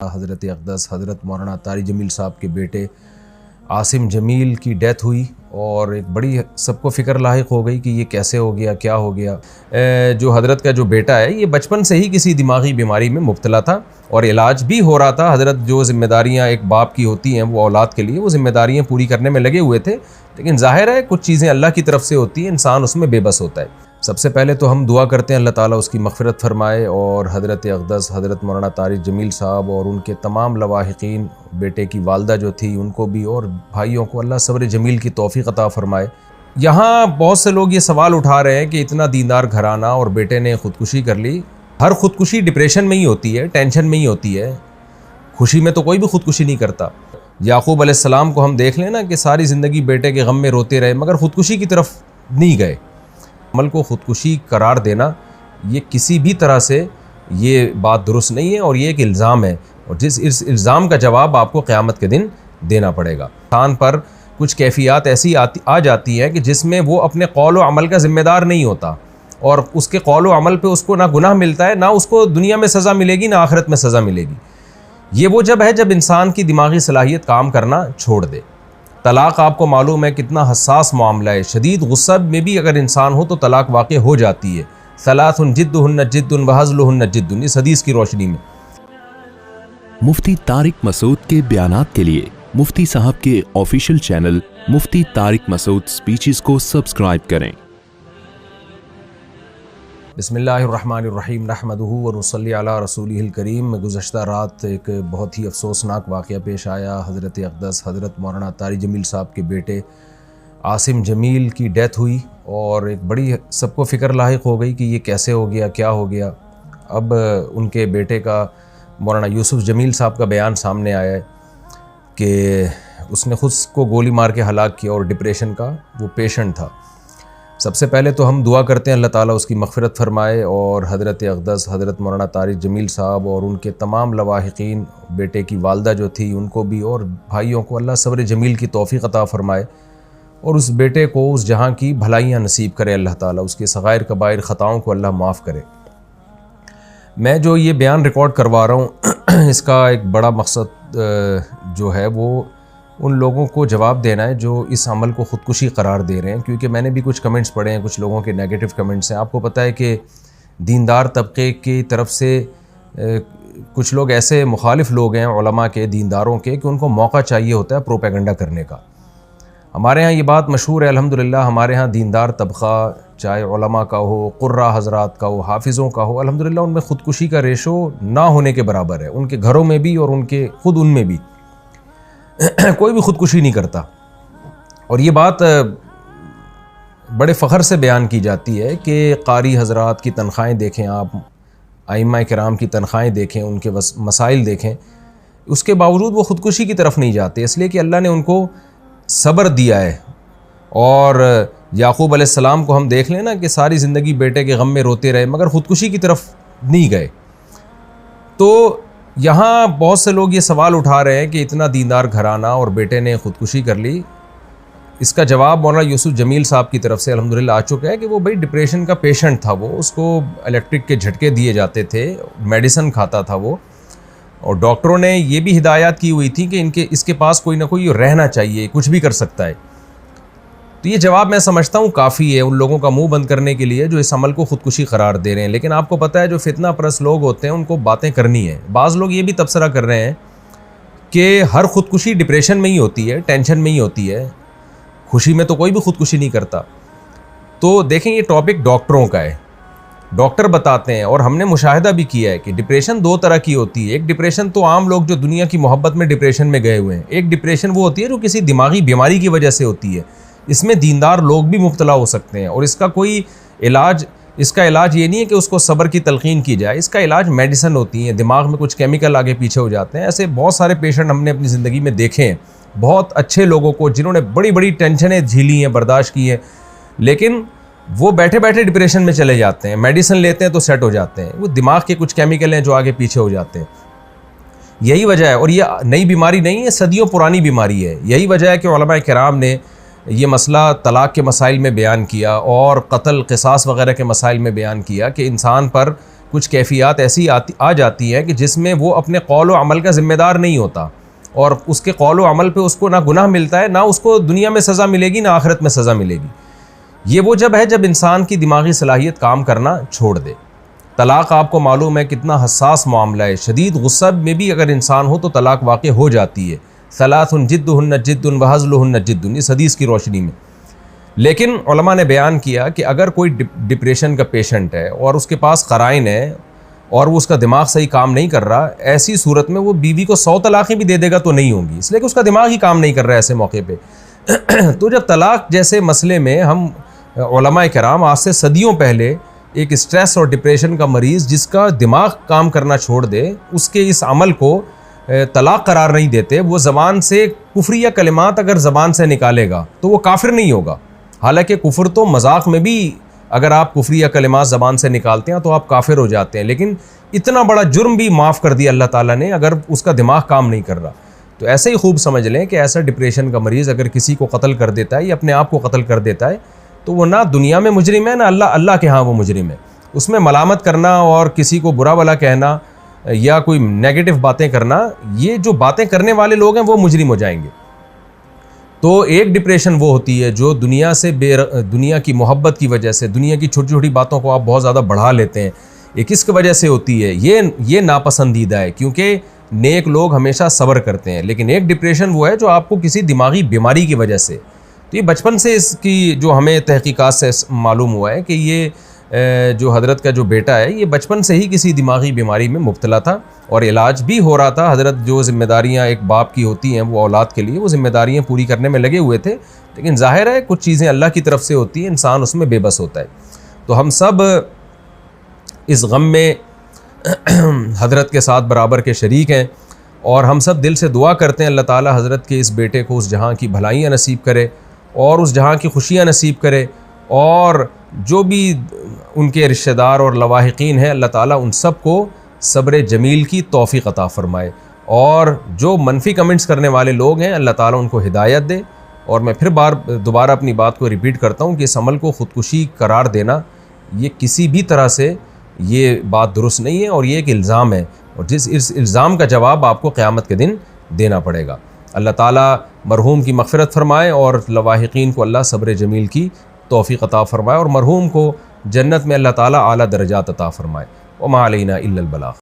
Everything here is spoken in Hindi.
हज़रत अक़दस हज़रत मौलाना तारिक जमील साहब के बेटे आसिम जमील की डेथ हुई और एक बड़ी सबको फ़िक्र लाहिक हो गई कि ये कैसे हो गया, क्या हो गया। जो हज़रत का जो बेटा है ये बचपन से ही किसी दिमागी बीमारी में मुब्तला था और इलाज भी हो रहा था। हज़रत जो ज़िम्मेदारियाँ एक बाप की होती हैं वो औलाद के लिए वो ज़िम्मेदारियाँ पूरी करने में लगे हुए थे, लेकिन ज़ाहिर है कुछ चीज़ें अल्लाह की तरफ से होती हैं, इंसान उसमें बेबस होता है। सबसे पहले तो हम दुआ करते हैं अल्लाह ताला उसकी मग़फ़िरत फ़रमाए और हज़रत अक़दस हज़रत मौलाना तारिक जमील साहब और उनके तमाम लवाहिकीन, बेटे की वालदा जो थी उनको भी और भाइयों को अल्लाह सब्र जमील की तौफ़ीक़ अता फ़रमाए। यहाँ बहुत से लोग ये सवाल उठा रहे हैं कि इतना दीनदार घराना और बेटे ने ख़ुदकुशी कर ली। हर ख़ुदकुशी डिप्रेशन में ही होती है, टेंशन में ही होती है, खुशी में तो कोई भी ख़ुदकुशी नहीं करता। याक़ूब अलैहिस्सलाम को हम देख लें ना कि सारी ज़िंदगी बेटे के गम में रोते रहे मगर ख़ुदकुशी की तरफ नहीं गए। अमल को ख़ुदकुशी करार देना ये किसी भी तरह से ये बात दुरुस्त नहीं है और ये एक इल्ज़ाम है और जिस इस इल्ज़ाम का जवाब आपको क़यामत के दिन देना पड़ेगा। इंसान पर कुछ कैफ़ियत ऐसी आ जाती हैं कि जिसमें वो अपने कौल व अमल का ज़िम्मेदार नहीं होता और उसके कौल व अमल पे उसको ना गुनाह मिलता है, ना उसको दुनिया में सज़ा मिलेगी, ना आखिरत में सज़ा मिलेगी। ये वो जब है जब इंसान की दिमागी सलाहियत काम करना छोड़ दे। तलाक़ आपको मालूम है कितना हसास मामला है, शदीद गुस्सा में भी अगर इंसान हो तो तलाक़ वाक़ हो जाती है। सलासुन जिद्दुहुन्न जिद्दुन व हज़्लुहुन्न जिद्दुन, इस हदीस की रोशनी में। मुफ्ती तारिक मसूद के बयानात के लिए मुफ्ती साहब के ऑफिशियल चैनल मुफ्ती तारिक मसूद स्पीचेस को सब्सक्राइब करें। बिस्मिल्लाहिर्रहमानिर्रहीम नहमदुहु व नुसल्ली अला रसूलिहिल करीम। गुज़श्ता रात एक बहुत ही अफसोसनाक वाक़या पेश आया। हज़रत अक़दस हज़रत मौलाना तारिक जमील साहब के बेटे आसिम जमील की डेथ हुई और एक बड़ी सबको फ़िक्र लाहिक हो गई कि ये कैसे हो गया, क्या हो गया। अब उनके बेटे का मौलाना यूसुफ़ जमील साहब का बयान सामने आया है कि उसने ख़ुद को गोली मार के हलाक किया और डिप्रेशन का वो पेशेंट था। सबसे पहले तो हम दुआ करते हैं अल्लाह ताला उसकी मग़फ़िरत फ़रमाए और हज़रत अक़दस हज़रत मौलाना तारिक जमील साहब और उनके तमाम लवाहिकीन, बेटे की वालदा जो थी उनको भी और भाइयों को अल्लाह सब्र जमील की तौफ़ीक़ अता फ़रमाए और उस बेटे को उस जहाँ की भलाइयाँ नसीब करे अल्लाह ताला, उसके सग़ाइर कबाइर ख़ताओं को अल्लाह माफ़ करे। मैं जो ये बयान रिकॉर्ड करवा रहा हूँ इसका एक बड़ा मकसद जो है वो उन लोगों को जवाब देना है जो इस अमल को ख़ुदकुशी करार दे रहे हैं, क्योंकि मैंने भी कुछ कमेंट्स पढ़े हैं, कुछ लोगों के नेगेटिव कमेंट्स हैं। आपको पता है कि दीनदार तबके की तरफ से कुछ लोग ऐसे मुखालिफ लोग हैं उलमा के, दीनदारों के, कि उनको मौका चाहिए होता है प्रोपेगेंडा करने का। हमारे यहाँ ये बात मशहूर है अल्हम्दुलिल्लाह, हमारे यहाँ दीनदार तबका चाहे उलमा का हो, कुर्रा हज़रात का हो, हाफिज़ों का हो, अल्हम्दुलिल्लाह उनमें ख़ुदकुशी का रेशो ना होने के बराबर है, उनके घरों में भी और उनके ख़ुद उनमें भी कोई भी ख़ुदकुशी नहीं करता। और ये बात बड़े फ़ख्र से बयान की जाती है कि कारी हज़रात की तनख़्वाहें देखें आप, आइम्मा किराम की तनख़्वाहें देखें, उनके मसाइल देखें, उसके बावजूद वो ख़ुदकुशी की तरफ नहीं जाते, इसलिए कि अल्लाह ने उनको सब्र दिया है। और याक़ूब अलैहिस्सलाम को हम देख लें ना कि सारी ज़िंदगी बेटे के गम में रोते रहे मगर ख़ुदकुशी की तरफ नहीं गए। तो यहाँ बहुत से लोग ये सवाल उठा रहे हैं कि इतना दीनदार घराना और बेटे ने ख़ुदकुशी कर ली। इसका जवाब मौलाना यूसुफ़ जमील साहब की तरफ से अल्हम्दुलिल्लाह आ चुका है कि वो भाई डिप्रेशन का पेशेंट था, वो उसको इलेक्ट्रिक के झटके दिए जाते थे, मेडिसिन खाता था वो, और डॉक्टरों ने ये भी हिदायत की हुई थी कि इसके पास कोई ना कोई रहना चाहिए, कुछ भी कर सकता है। तो ये जवाब मैं समझता हूँ काफ़ी है उन लोगों का मुंह बंद करने के लिए जो इस अमल को ख़ुदकुशी करार दे रहे हैं। लेकिन आपको पता है जो फितना परस्त लोग होते हैं उनको बातें करनी है। बाज़ लोग ये भी तबसरा कर रहे हैं कि हर ख़ुदकुशी डिप्रेशन में ही होती है, टेंशन में ही होती है, खुशी में तो कोई भी ख़ुदकुशी नहीं करता। तो देखें ये टॉपिक डॉक्टरों का है, डॉक्टर बताते हैं और हमने मुशाहिदा भी किया है कि डिप्रेशन दो तरह की होती है। एक डिप्रेशन तो आम लोग जो दुनिया की मोहब्बत में डिप्रेशन में गए हुए हैं, एक डिप्रेशन वो होती है जो किसी दिमागी बीमारी की वजह से होती है। इसमें दीनदार लोग भी मुब्तला हो सकते हैं और इसका इलाज ये नहीं है कि उसको सब्र की तलकीन की जाए, इसका इलाज मेडिसिन होती है, दिमाग में कुछ केमिकल आगे पीछे हो जाते हैं। ऐसे बहुत सारे पेशेंट हमने अपनी ज़िंदगी में देखे हैं, बहुत अच्छे लोगों को जिन्होंने बड़ी बड़ी टेंशनें झीली हैं, बर्दाश्त की हैं, लेकिन वो बैठे बैठे डिप्रेशन में चले जाते हैं, मेडिसिन लेते हैं तो सेट हो जाते हैं। वो दिमाग के कुछ केमिकल हैं जो आगे पीछे हो जाते हैं, यही वजह है। और ये नई बीमारी नहीं है, सदियों पुरानी बीमारी है। यही वजह है कि उलमा किराम ने ये मसला तलाक़ के मसाइल में बयान किया और कत्ल क़िसास वग़ैरह के मसाइल में बयान किया कि इंसान पर कुछ कैफियत ऐसी आ जाती हैं कि जिसमें वो अपने कौल व अमल का ज़िम्मेदार नहीं होता, और उसके कौल व अमल पे उसको ना गुनाह मिलता है, ना उसको दुनिया में सज़ा मिलेगी, ना आखिरत में सज़ा मिलेगी। ये वो जब है जब इंसान की दिमागी सलाहियत काम करना छोड़ दे। तलाक़ आपको मालूम है कितना हसास मामला है, शदीद गुस्सा में भी अगर इंसान हो तो तलाक़ वाक़ हो जाती है। सलासुन जिद्दुहुन्न जिद्दुन व हज़्लुहुन्न जिद्दुन, इस हदीस की रोशनी में। लेकिन उलमा ने बयान किया कि अगर कोई डिप्रेशन का पेशेंट है और उसके पास क़राइन है और वो उसका दिमाग सही काम नहीं कर रहा, ऐसी सूरत में वो बीवी को 100 तलाक़ें भी दे देगा तो नहीं होंगी, इसलिए कि उसका दिमाग ही काम नहीं कर रहा है ऐसे मौके पे। तो जब तलाक़ जैसे मसले में हम उलमाए किराम आज से सदियों पहले एक स्ट्रेस और डिप्रेशन का मरीज़ जिसका दिमाग काम करना छोड़ दे, उसके इस अमल को तलाक़ करार नहीं देते। वो ज़बान से कुफ्री या कलिमात अगर ज़बान से निकालेगा तो वो काफिर नहीं होगा। हालांकि कुफ्र तो मजाक में भी अगर आप कुफ्री या कलिमात ज़बान से निकालते हैं तो आप काफिर हो जाते हैं, लेकिन इतना बड़ा जुर्म भी माफ़ कर दिया अल्लाह ताला ने अगर उसका दिमाग काम नहीं कर रहा। तो ऐसे ही खूब समझ लें कि ऐसा डिप्रेशन का मरीज़ अगर किसी को कत्ल कर देता है या अपने आप को कत्ल कर देता है तो वो ना दुनिया में मुजरिम है, ना अल्लाह के यहाँ वो मुजरिम है। उसमें मलामत करना और किसी को बुरा भला कहना या कोई नेगेटिव बातें करना, ये जो बातें करने वाले लोग हैं वो मुजरिम हो जाएंगे। तो एक डिप्रेशन वो होती है जो दुनिया से दुनिया की मोहब्बत की वजह से, दुनिया की छोटी छोटी बातों को आप बहुत ज़्यादा बढ़ा लेते हैं, ये किसकी वजह से होती है? ये नापसंदीदा है, क्योंकि नेक लोग हमेशा सब्र करते हैं। लेकिन एक डिप्रेशन वो है जो आपको किसी दिमागी बीमारी की वजह से, तो ये बचपन से इसकी जो हमें तहकीकात से मालूम हुआ है कि ये जो हज़रत का जो बेटा है ये बचपन से ही किसी दिमागी बीमारी में मुब्तला था और इलाज भी हो रहा था। हज़रत जो ज़िम्मेदारियाँ एक बाप की होती हैं वो औलाद के लिए वो ज़िम्मेदारियाँ पूरी करने में लगे हुए थे, लेकिन ज़ाहिर है कुछ चीज़ें अल्लाह की तरफ से होती हैं, इंसान उसमें बेबस होता है। तो हम सब इस गम में हज़रत के साथ बराबर के शरीक हैं और हम सब दिल से दुआ करते हैं अल्लाह ताला हज़रत के इस बेटे को उस जहाँ की भलाइयाँ नसीब करे और उस जहाँ की खुशियाँ नसीब करे, और जो भी उनके रिश्तेदार और लवाहिकीन हैं अल्लाह ताला उन सब को सब्र जमील की तौफ़ीक़ अता फ़रमाए, और जो मनफी कमेंट्स करने वाले लोग हैं अल्लाह ताला उनको हिदायत दे। और मैं फिर दोबारा अपनी बात को रिपीट करता हूँ कि इस अमल को ख़ुदकुशी करार देना ये किसी भी तरह से ये बात दुरुस्त नहीं है और ये एक इल्ज़ाम है, और इस इल्ज़ाम का जवाब आपको क़यामत के दिन देना पड़ेगा। अल्लाह ताला मरहूम की मग़फ़िरत फ़रमाए और लवाहिकीन को अल्लाह सब्र जमील की तौफ़ीक़ अता फ़रमाए और मरहूम को जन्नत में अल्लाह ताला आला दर्जात अता फ़रमाए। व मा अलैना इल्लल बलाग़।